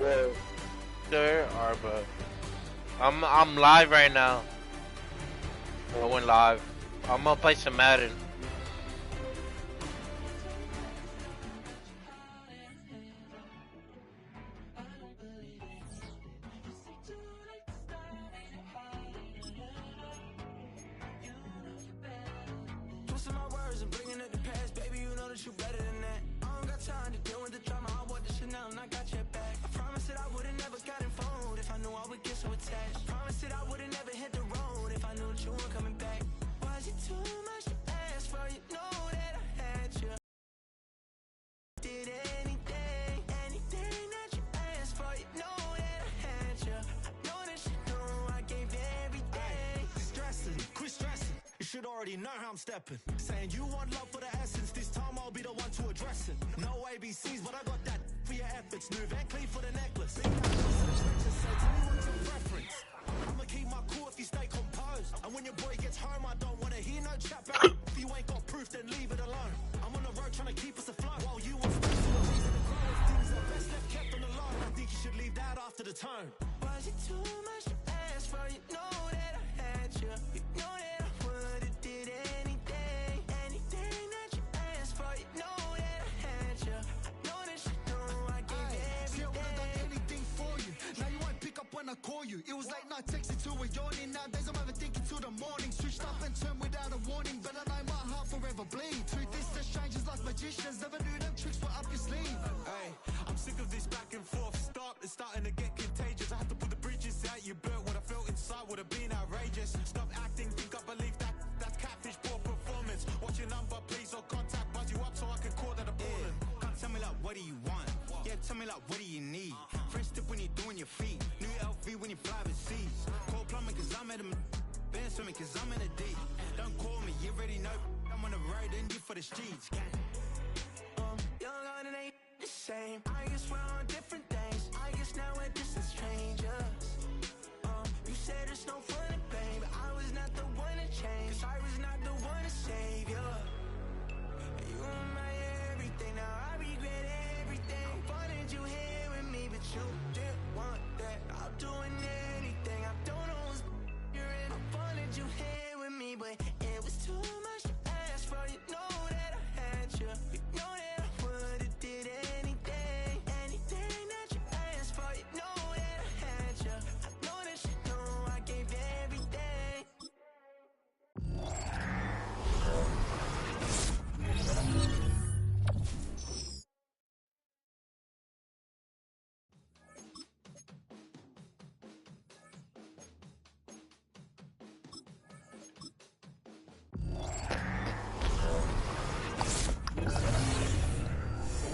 Yeah. There are, but I'm live right now. I went live. I'm gonna play some Madden. Twisting my words and bringing it to pass, baby. You know that you better than that. I don't got time to deal with the drama. I bought the Chanel and I got your back. I promised that I would've never gotten phone if I knew I would get so attached. I promised that I would've never hit the road if I knew that you weren't coming back. Was it too much to ask for? You know that I had you. Did anything that you asked for? You know that I had you. I know that you know I gave everything. Stressing, quit stressing. You should already know how I'm stepping. Saying you want love for the essence. This time I'll be the one to address it. No ABCs, but I got that for your efforts. New Van Cleef for the necklace. Big just say, tell me what's your preference. I'ma keep my cool if you stay composed. And when your boy gets home, I don't wanna hear no chat back. If you ain't got proof, then leave it alone. I'm on the road trying to keep us afloat. While you want space for a reason to grow. If things are best left kept on the low, I think you should leave that after the tone. Was it too much to ask for? You know that I had you. You know that I would've did anything that you asked for. You know that I had you. I know that you know I gave everything. See, I would've done anything for you. Now you won't pick up when I call you. It was late night texting till we're yawning. Nowadays I'm overthinking till the morning. Switched up and turned without a warning, but I know my heart forever bleed. Truth is, the strangers like magicians. Never knew them tricks were up your sleeve. Hey, I'm sick of this back and forth. Stop, it's starting to get contagious. I had to put the bridges out you built. What I felt inside would have been outrageous. Stop acting, think I believe that. That's catfish, poor performance. Watch your number, please, or contact. Buzz you up so I can call that a ballin'. Can't tell me like, what do you want? Yeah, tell me like, what do you need? Fresh tip when you're doing your feet. New LV when you fly overseas. Call plumbing cause I'm at a band swimming cause I'm in a deep. Don't call me, you already know. I'm on the road and you for the streets. Young and it ain't the same. I guess we're on different things. I guess now we're distant strangers. You said it's no fun to blame, but I was not the one to change. 'Cause I was not the one to save you. You were my everything. Now I regret everything. I wanted you here with me, but you didn't want that. I'm doing anything. I don't know what's you're in. I wanted you here with me, but it was too much to ask for. You know that I had you. You know that I would've did anything that you asked for. You know that I had you. I know that you know I gave everything.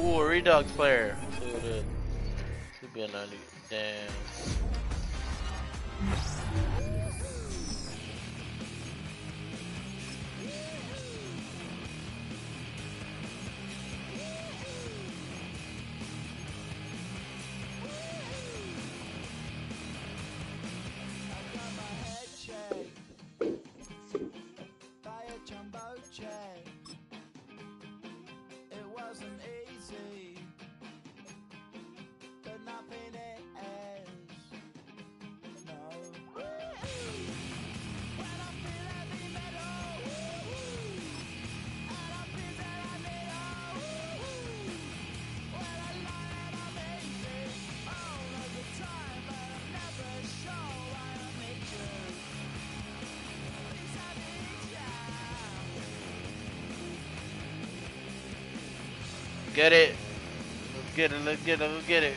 Ooh, a Redux player. Dude, should be a 90. Damn. It wasn't easy, but nothing is. No. When I feel heavy metal, and I feel that I need when I lie and I'm easy all of the time, but I'm never sure why I need you. Things I need you. Get it. Let's get it. Let's get it. Let's get it.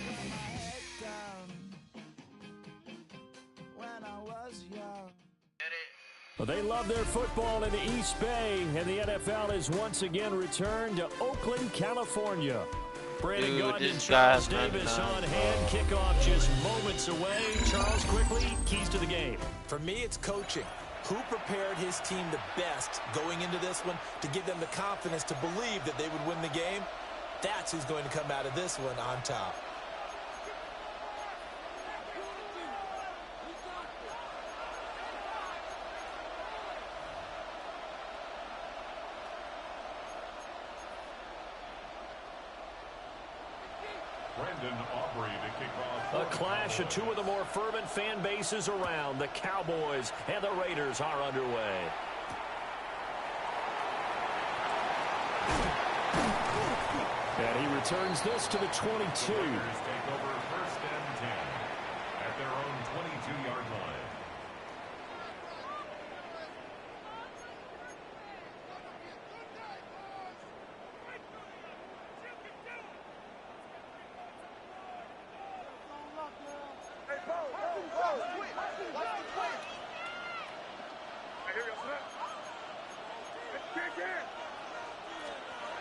Well, they love their football in the East Bay, and the NFL has once again returned to Oakland, California. Brandon Dude, Gaudin and this Charles guy's Davis not- on hand. Kickoff just moments away. Charles, quickly, keys to the game. For me, it's coaching. Who prepared his team the best going into this one to give them the confidence to believe that they would win the game? That's who's going to come out of this one on top. Brandon Aubrey to kick off A clash of two of the more fervent fan bases around. The Cowboys and the Raiders are underway. And he returns this to the 22. Raiders take over 1st and 10 at their own 22-yard line.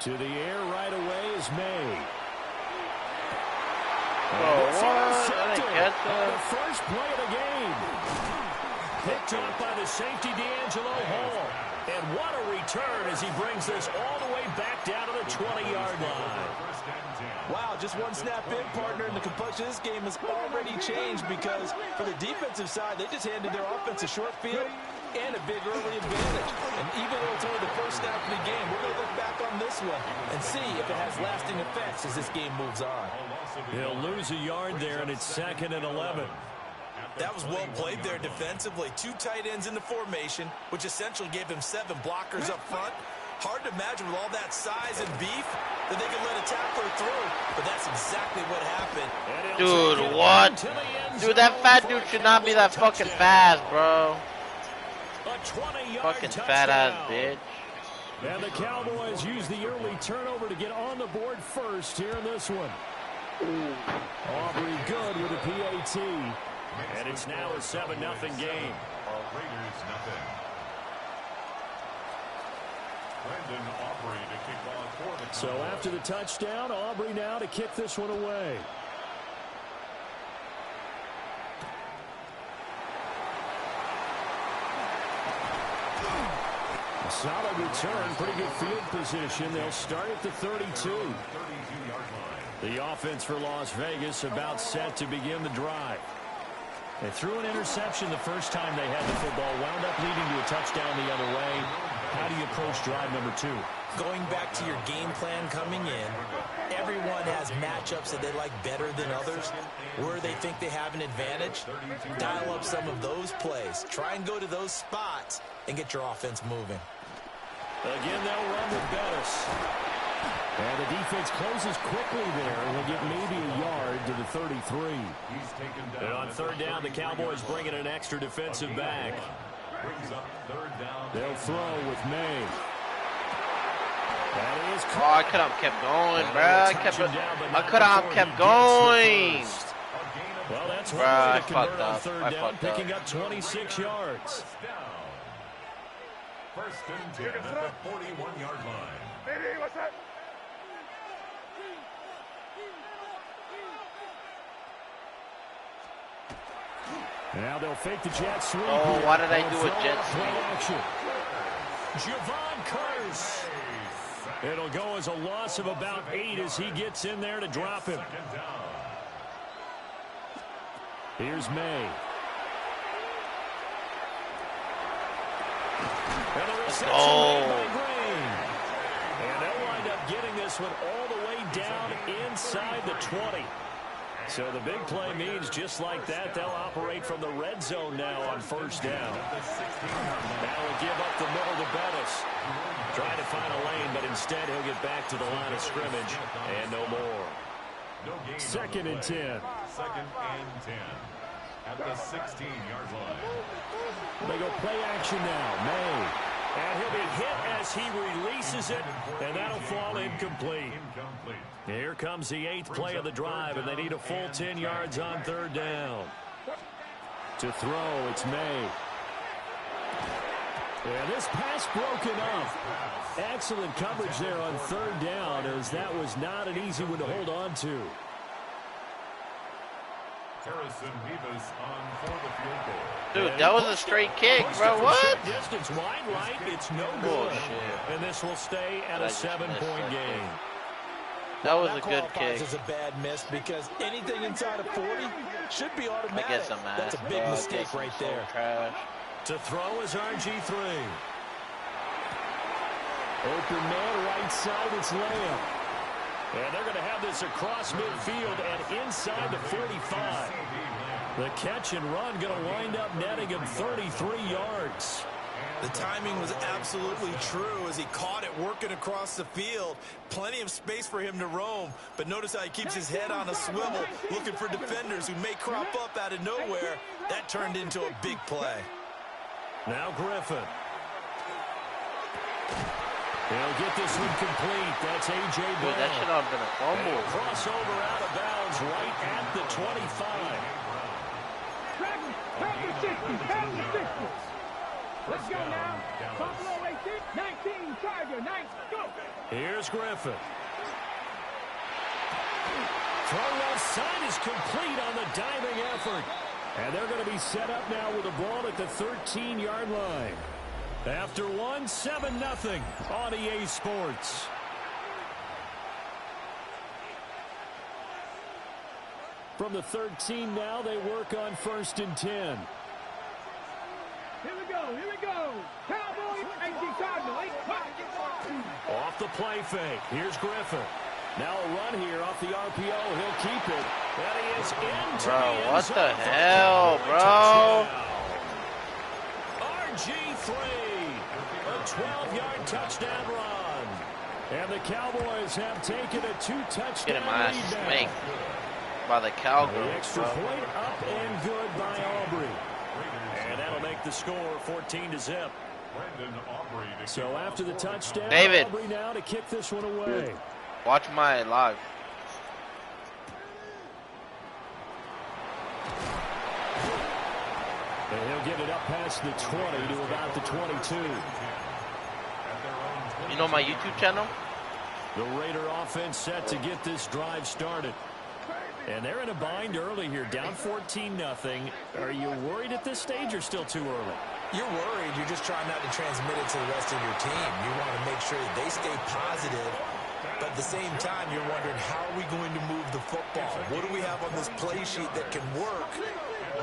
To the air right away is May. What? I didn't get The that. first play of the game. Picked up by the safety D'Angelo Hall. And what a return as he brings this all the way back down to the 20-yard line. Wow, just one snap in, partner, and the complexion of this game has already changed because for the defensive side, they just handed their offense a short field and a big early advantage. And even though it's only the first snap of the game, we're going to look back on this one and see if it has lasting effects as this game moves on. He'll lose a yard there, and it's 2nd and 11. That was well played there defensively. Two tight ends in the formation, which essentially gave him 7 blockers up front. Hard to imagine with all that size and beef that they could let a tackler through, but that's exactly what happened. Dude, what? Dude, that fat dude should not be that fucking fast, bro. Fucking fat ass bitch. And the Cowboys use the early turnover to get on the board first here in this one. Aubrey good with a PAT. And it's now a 7-0 game. Raiders nothing. Brandon Aubrey to kick off for the So after the touchdown, Aubrey now to kick this one away. A solid return, pretty good field position. They'll start at the 32. 32-yard line. The offense for Las Vegas about set to begin the drive. They threw an interception the first time they had the football, wound up leading to a touchdown the other way. How do you approach drive number 2? Going back to your game plan coming in, everyone has matchups that they like better than others. Where they think they have an advantage, dial up some of those plays. Try and go to those spots and get your offense moving. Again, they'll run with Bettis. And the defense closes quickly there. They'll get maybe a yard to the 33. And on 3rd down, the Cowboys bring in an extra defensive back. Brings up 3rd down. They'll throw with May. That is Oh, I could have kept going, bro. I could have kept going. Well, that's Bruh, one way I to convert fucked on up. 3rd I down, fucked up. picking up 26 yards. 1st and 10 at the 41-yard line. Now they'll fake the jet sweep. Oh, here. why did I And do a throw jet out play sweep? action. Javon Curse. It'll go as a loss of about 8 as he gets in there to drop him. 2nd down. Here's May. And the reception made by Green. And they'll wind up getting this one all the way down inside the 20. So the big play means just like that, they'll operate from the red zone now on 1st down. That'll give up the middle to Bettis. Trying to find a lane, but instead he'll get back to the line of scrimmage and no more. No gain on 2nd the and play. 10. 2nd and 10 at the 16-yard line. They go play action now. May. And he'll be hit as he releases it, and that'll fall incomplete. Incomplete. Here comes the 8th play of the drive, and they need a full 10 yards on 3rd down. To throw, it's May. And this pass broken up. Excellent coverage there on 3rd down, as that was not an easy one to hold on to. Harrison Vivas on for the field goal. Dude, that was a straight kick, bro. What? Distance wide right, it's no good. Bullshit. And this will stay at a I just missed 7-point that game. That was a That good qualifies kick. as a bad miss because anything inside of 40 should be automatic. I guess I'm mad. That's a big bro. I mistake guess I'm right so there. trash. To throw is RG3. Open man right side, it's Lamb. And they're going to have this across midfield and inside the 45. The catch and run going to wind up netting him 33 yards. The timing was absolutely true as he caught it working across the field. Plenty of space for him to roam, but notice how he keeps his head on a swivel, looking for defenders who may crop up out of nowhere. That turned into a big play. Now Griffin. He'll get this one complete. That's A.J. Brown. Dude, that should have been a fumble. Crossover out of bounds right at the 25. Let's go now. Buffalo 18, 19, Charger, 9, go. Here's Griffin. Throw left side is complete on the diving effort. And they're going to be set up now with the ball at the 13-yard line. After one, 7-0 on EA Sports. From the 13 now, they work on 1st and 10. Here we go, here we go. Cowboys, 18, Cardinal, 8, Off the play fake. Here's Griffin. Now a run here off the RPO. He'll keep it. That he is into Bro, the end what zone the for hell, a bro? touchdown. RG3. A 12-yard touchdown run. And the Cowboys have taken a 2-touchdown Getting my ass lead now. spanked by the Cowboys. The extra bro. point up and good by Aubrey. And that'll make the score 14-0. So after the touchdown, David. Aubrey now to kick this one away. Watch my live. And he'll get it up past the 20 to about the 22. You know my YouTube channel? The Raider offense set to get this drive started. And they're in a bind early here, down 14-0. Are you worried at this stage or still too early? You're worried. You're just trying not to transmit it to the rest of your team. You want to make sure that they stay positive. But at the same time, you're wondering, how are we going to move the football? What do we have on this play sheet that can work?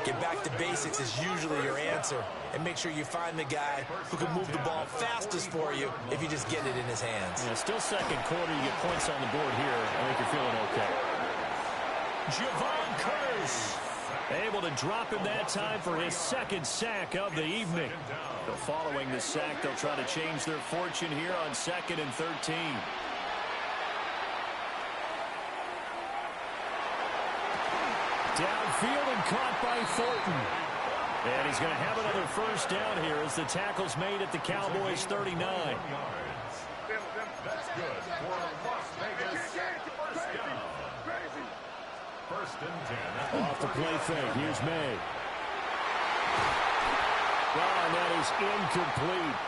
Get back to basics is usually your answer. And make sure you find the guy who can move the ball fastest for you if you just get it in his hands. Yeah, still second quarter. You get points on the board here. I think you're feeling okay. Javon Curse able to drop him that time for his second sack of the evening. So following the sack, they'll try to change their fortune here on 2nd and 13. Downfield and caught by Thornton. And he's going to have another first down here as the tackle's made at the Cowboys' 39. That's good for Las Vegas. First down. 1st and 10. Off the play fake. Here's May. Oh, and that is incomplete.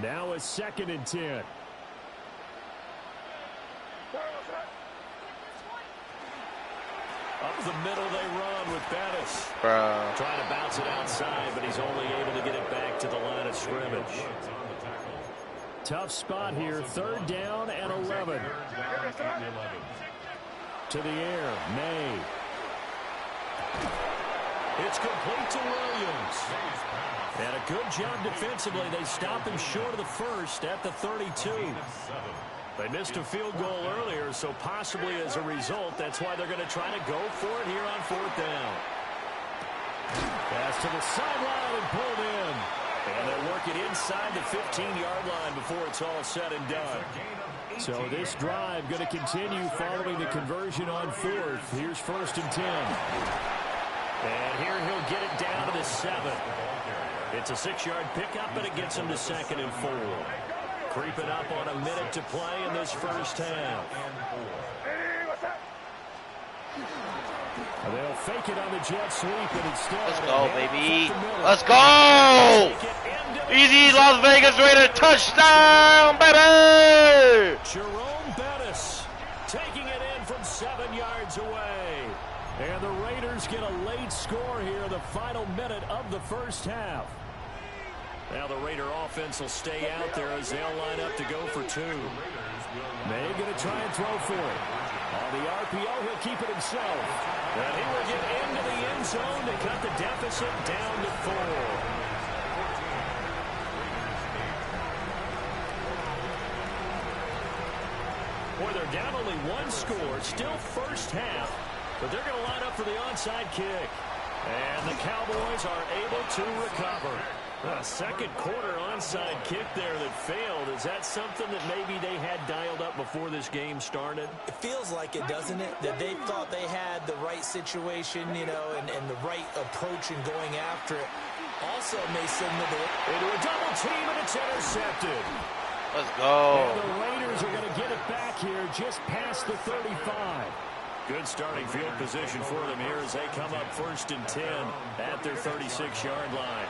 Now it's 2nd and 10. Up the middle they run with Bettis. Bro. Trying to bounce it outside, but he's only able to get it back to the line of scrimmage. Tough spot here. 3rd down and 11. To the air. May. It's complete to Williams. And a good job defensively. They stop him short of the first at the 32. They missed a field goal earlier, so possibly as a result, that's why they're going to try to go for it here on 4th down. Pass to the sideline and pulled in. And they'll work it inside the 15-yard line before it's all said and done. So this drive going to continue following the conversion on 4th. Here's 1st and 10. And here he'll get it down to the 7. It's a 6-yard pickup, and it gets him to 2nd and 4. Creeping up on a minute to play in this first half. They'll fake it on the jet sweep, and instead... Let's go, baby. Let's go! Easy Las Vegas Raider touchdown, baby! Jerome Bettis taking it in from 7 yards away. And the Raiders get a late score here in the final minute of the first half. Now the Raider offense will stay out there as they'll line up to go for 2. May going to try and throw for it. On the RPO, he'll keep it himself. And he will get into the end zone to cut the deficit down to 4. one score, still first half, but they're going to line up for the onside kick. And the Cowboys are able to recover. A second quarter onside kick there that failed. Is that something that maybe they had dialed up before this game started? It feels like it, doesn't it? That they thought they had the right situation, you know, and the right approach in going after it. Also may signal that into a double team, and it's intercepted. Let's go. And the Raiders are going to get it back here just past the 35. Good starting field position for them here as they come up 1st and 10 at their 36-yard line.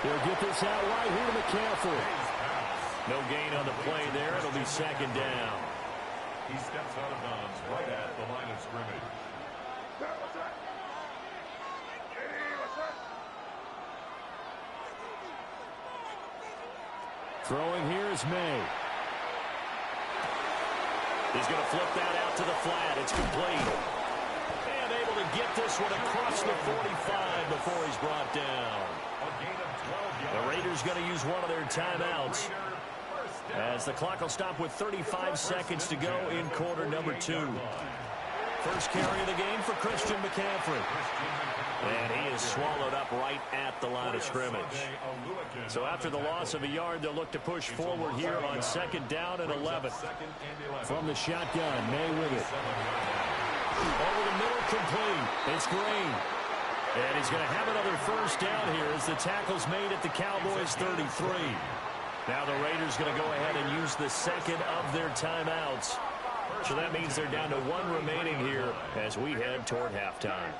They'll get this out right here to McCaffrey. No gain on the play there. It'll be 2nd down. He steps out of bounds right at the line of scrimmage. Throwing here is May. He's going to flip that out to the flat. It's complete. And able to get this one across the 45 before he's brought down. The Raiders going to use one of their timeouts as the clock will stop with 35 seconds to go in quarter number 2. First carry of the game for Christian McCaffrey. And he is swallowed up right at the line of scrimmage. So after the loss of a yard, they'll look to push forward here on 2nd down and 11. From the shotgun, May with it. Over the middle, complete. It's Green. And he's going to have another first down here as the tackle's made at the Cowboys' 33. Now the Raiders going to go ahead and use the second of their timeouts. So that means they're down to 1 remaining here as we head toward halftime.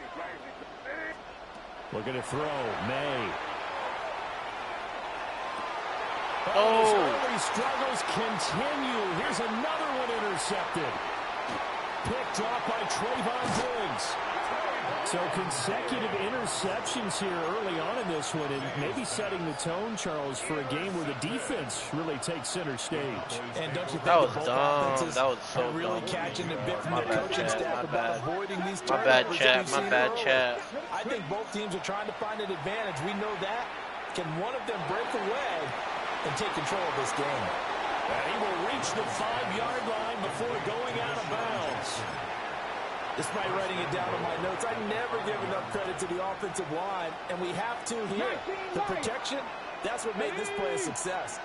Looking to throw, May. Oh. His early struggles continue. Here's another one intercepted. Picked off by Trayvon Diggs. So consecutive interceptions here early on in this one, and maybe setting the tone, Charles, for a game where the defense really takes center stage. And don't you think That was both dumb. offenses That was so are really dumb. catching a bit from My the bad, coaching Chad. staff My about bad. avoiding these My turnovers bad, that Chad. we've My seen bad, early. Chad. I think both teams are trying to find an advantage. We know that. Can one of them break away and take control of this game? And he will reach the 5-yard line before going out of bounds. Despite writing it down on my notes, I never give enough credit to the offensive line, and we have to here. The protection, that's what made this play a success.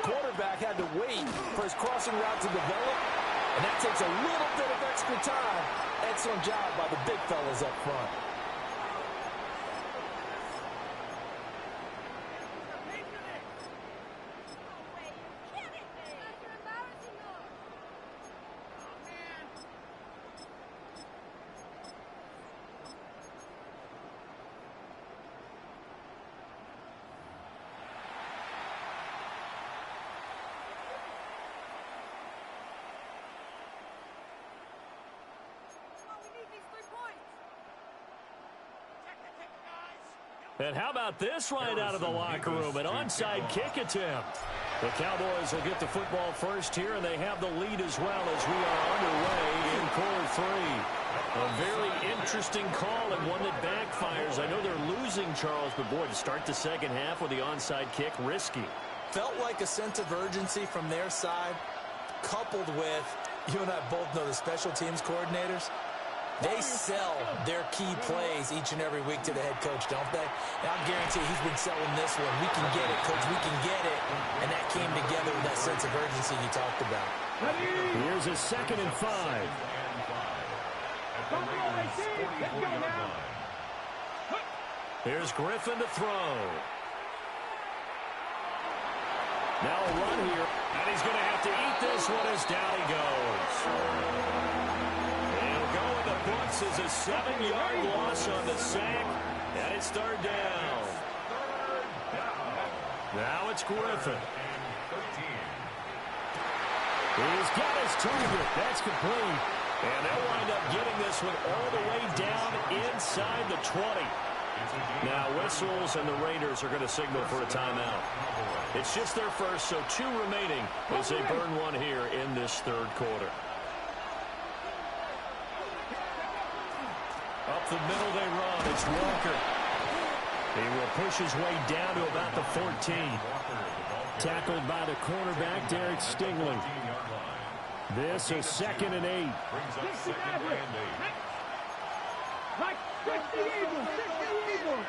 Quarterback had to wait for his crossing route to develop, and that takes a little bit of extra time. Excellent job by the big fellas up front. And how about this right out of the locker room? An onside kick attempt. The Cowboys will get the football first here, and they have the lead as well as we are underway in quarter 3. A very interesting call and one that backfires. I know they're losing, Charles, but boy, to start the second half with the onside kick, risky. Felt like a sense of urgency from their side, coupled with, you and I both know the special teams coordinators. They sell their key plays each and every week to the head coach, don't they? And I guarantee he's been selling this one. We can get it, coach. We can get it. And that came together with that sense of urgency you talked about. Here's a 2nd and 5. Here's Griffin to throw. Now a run here, and he's going to have to eat this one as down he goes. He'll go in the books as a 7-yard loss on the sack, and it's 3rd down. Now it's Griffin. He's got his target. That's complete. And they'll wind up getting this one all the way down inside the 20. Now whistles, and the Raiders are going to signal for a timeout. It's just their first, so 2 remaining as they burn one here in this 3rd quarter. Up the middle they run. It's Walker. He will push his way down to about the 14. Tackled by the cornerback, Derek Stingley. This is 2nd and 8. Brings up 2nd and 8. Like 60 Eagles, 60 Eagles.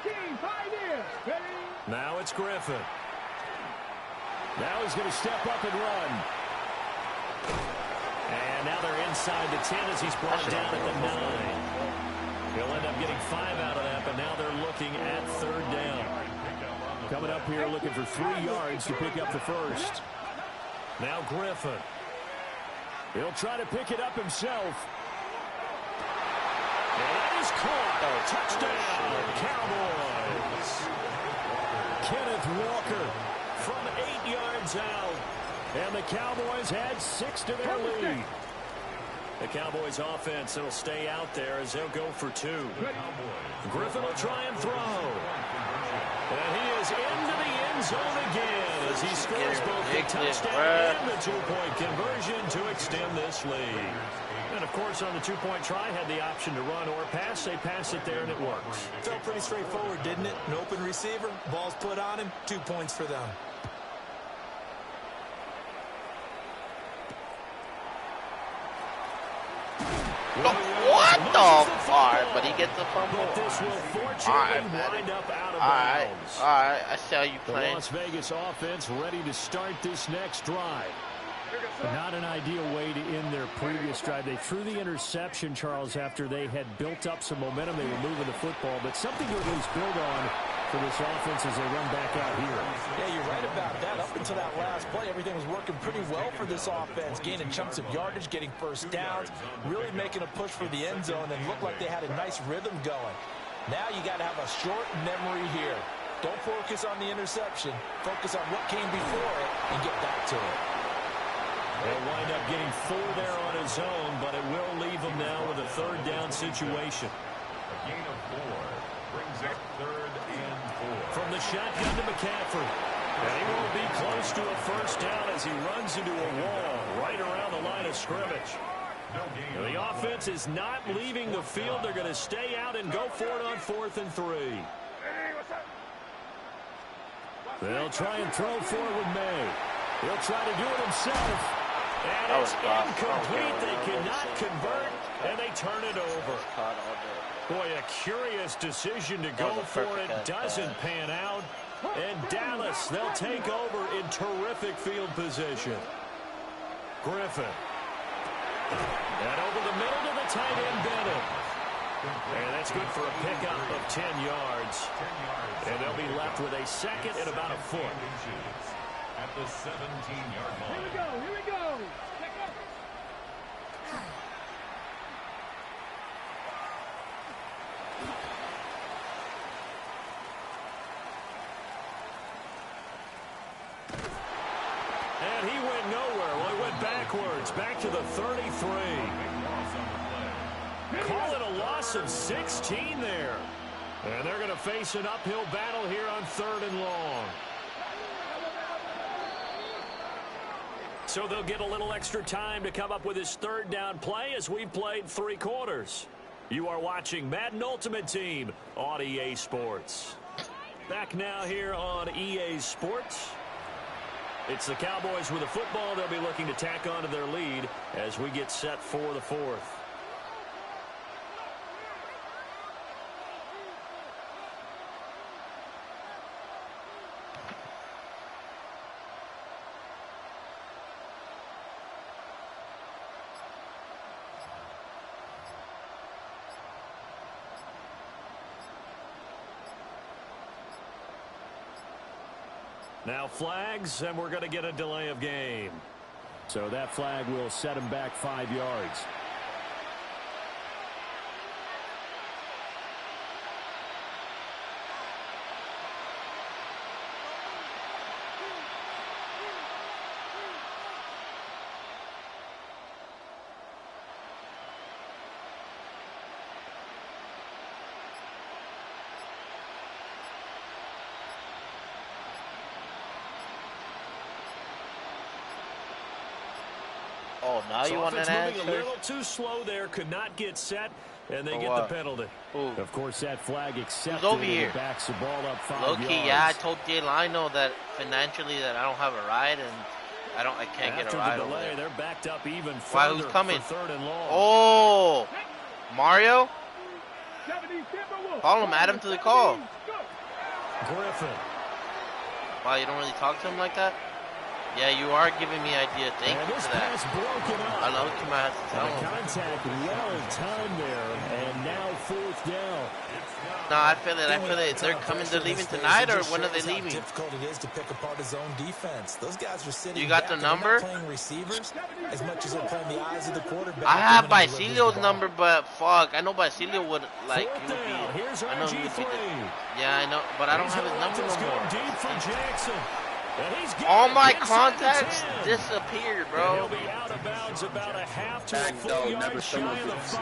18, Pioneer. Ready? Now it's Griffin. Now he's going to step up and run. And now they're inside the 10 as he's brought down at the 9. He'll end up getting 5 out of that, but now they're looking at 3rd down. Coming up here looking for 3 yards to pick up the first. Now Griffin. He'll try to pick it up himself. And that is caught. Touchdown, Cowboys. Kenneth Walker from 8 yards out. And the Cowboys had 6 to their lead. The Cowboys offense, it'll stay out there as they'll go for 2. Griffin will try and throw. And he is into the end zone again as he scores both the touchdown and the 2-point conversion to extend this lead. And, of course, on the 2-point try, had the option to run or pass. They pass it there, and it works. Felt pretty straightforward, didn't it? An open receiver, ball's put on him, 2 points for them. What the fuck? But he gets the fumble. But this will fortunately wind up out of bounds. All right, I see how you The playing. Las Vegas offense ready to start this next drive. Not an ideal way to end their previous drive. They threw the interception, Charles, after they had built up some momentum. They were moving the football, but something to at least build on for this offense as they run back out here. Yeah, you're right about that. Up until that last play, everything was working pretty well for this offense, gaining chunks of yardage, getting first downs, really making a push for the end zone, and looked like they had a nice rhythm going. Now you got to have a short memory here. Don't focus on the interception. Focus on what came before it and get back to it. They'll wind up getting 4 there on his own, but it will leave him now with a 3rd down situation. A gain of 4 brings up 3rd and 4. From the shotgun to McCaffrey. And he won't be close to a first down as he runs into a wall right around the line of scrimmage. Now, the offense is not leaving the field. They're going to stay out and go for it on 4th and 3. They'll try and throw for it with May. He'll try to do it himself. And it's incomplete. They cannot convert, and they turn it over. Boy, a curious decision to go for it. Doesn't pan out. And Dallas, they'll take over in terrific field position. Griffin. And over the middle to the tight end, Bennett. And that's good for a pickup of 10 yards. And they'll be left with a 2nd and about a foot. At the 17-yard line. Here we go, here we go. Check up. And he went nowhere. Well, he went backwards, back to the 33. Call it a loss of 16 there. And they're going to face an uphill battle here on 3rd and long. So they'll get a little extra time to come up with his 3rd down play as we've played 3 quarters. You are watching Madden Ultimate Team on EA Sports. Back now here on EA Sports. It's the Cowboys with the football. They'll be looking to tack on to their lead as we get set for the 4th. Now flags, and we're going to get a delay of game. So that flag will set him back 5 yards. Oh, now you want an moving answer? a little too slow there, could not get set. And they For get what? the penalty. Who? Of course, that flag accepted. over and here? he backs the ball up 5 Low yards. key, yeah, I told Jay Lino that financially that I don't have a ride and I can't get a ride After the over delay, there. they're backed up even Why, further who's coming? for 3rd and long. Oh, Mario? 70 Timberwolves. Call him, add him to the call. Griffin. Wow, you don't really talk to him like that? Yeah, you are giving me ideas. Thank And you this for that. pass broken up. I know you might have to tell And the him. contact well timed there, and now 4th down. No, I feel it. They're coming. They're leaving tonight, or when are they leaving? Difficult it is to pick apart his own defense. Those guys are sitting. You got back the and they're number? not playing receivers as much as they're playing the eyes of the quarterback. I have when he delivers Basilio's the ball. number, but fuck, I know Basilio would like. Fourth He would down. be. Here's I know he would be. RG3. Yeah, I know, but I don't He's have his gonna let number this no go more. deep for Jackson. And he's got All it my inside the contacts 10. disappeared, And bro. he'll be out of bounds about a half to a Back full though, yard never shy someone of the gets 5.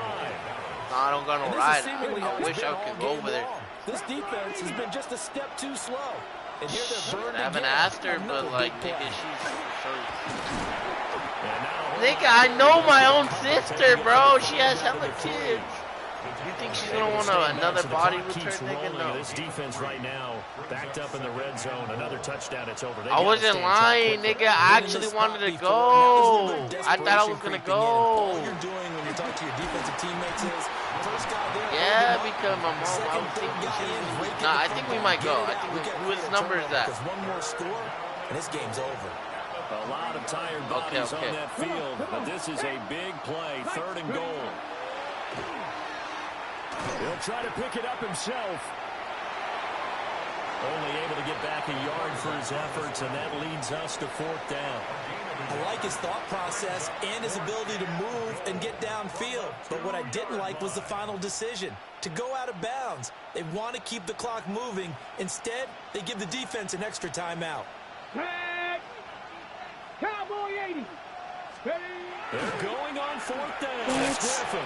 No, I don't got no And this is ride. seemingly how I it's wish been I all could go game over there. long. This defense has been just a step too slow. And here they're burned I haven't again. asked her, Another but like, big nigga, play. she's so. And now Nigga, I know my own sister, bro. She has hella kids. You think she's gonna want another body with her, nigga? No. This defense right now backed up in the red zone. Another touchdown. It's over. They I gotta wasn't stay on top lying, quickly. nigga. I actually wanted to go. I thought I was gonna go. All you're doing when you talk to your defensive teammates is first guy there. Yeah, hold him up. because my mom, I Second, was third thinking guy she in, was. break it Nah, I from think we down, might get go. it I out. think We got whose clear number is turnover, that? 'cause one more score and this game's over. A lot of tired bodies Okay. on that field, but this is a big play. 3rd and goal. He'll try to pick it up himself. Only able to get back a yard for his efforts, and that leads us to 4th down. I like his thought process and his ability to move and get downfield. But what I didn't like was the final decision, to go out of bounds. They want to keep the clock moving. Instead, they give the defense an extra timeout. Flag. Cowboy 80. Ready. They're going on 4th down. It's Griffin.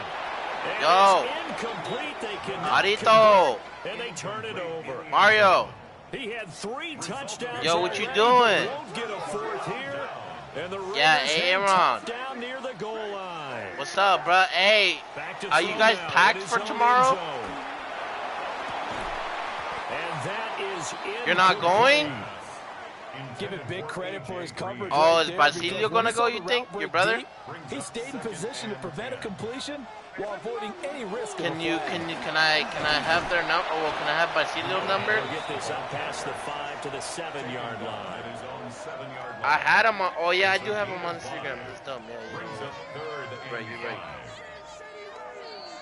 And Yo. it's incomplete. They can Marito. and they turn it over. Mario. He had 3 touchdowns. Yo, what you already, doing? but won't get a 4th here. And the Yeah, Raiders hey, have Aaron. touchdown near the goal line. What's up, bro? Hey, Back to are you throw guys now. packed It is for on tomorrow? end zone. And that is You're not going? Give it big credit for his coverage. Oh, right is there, Basilio because when gonna he go, saw you the think? route Your break brother? deep, he stayed in position to prevent a completion while avoiding any risk. Can I have their number? Oh, well, can I have Basilio's number? They'll get this up past the 5 to the 7-yard line. His own 7-yard line. I had him on. Oh yeah, I do have him on Instagram. He's dumb. Yeah, Brings up 3rd and Right, you're right. 5.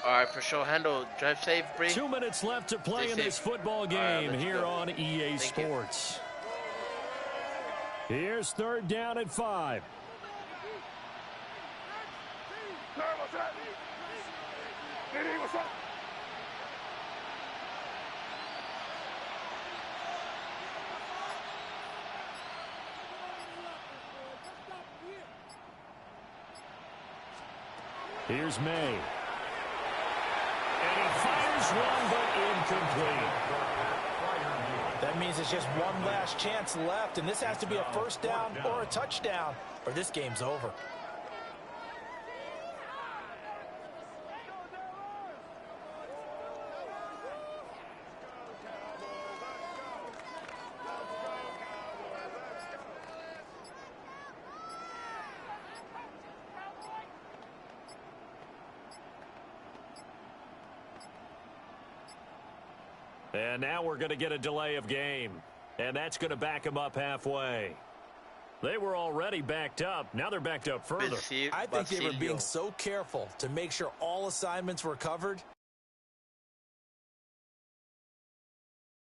All right, for sure. Handle. Drive safe, Bree. 2 minutes left to play Stay in safe. this football right, game let's here go. on EA Thank you. Sports. Here's 3rd down at 5. Here's May. And he fires one, but incomplete. That means it's just one last chance left, and this has to be a first down or a touchdown, or this game's over. And now we're going to get a delay of game. And that's going to back them up halfway. They were already backed up. Now they're backed up further. I think they were being so careful to make sure all assignments were covered.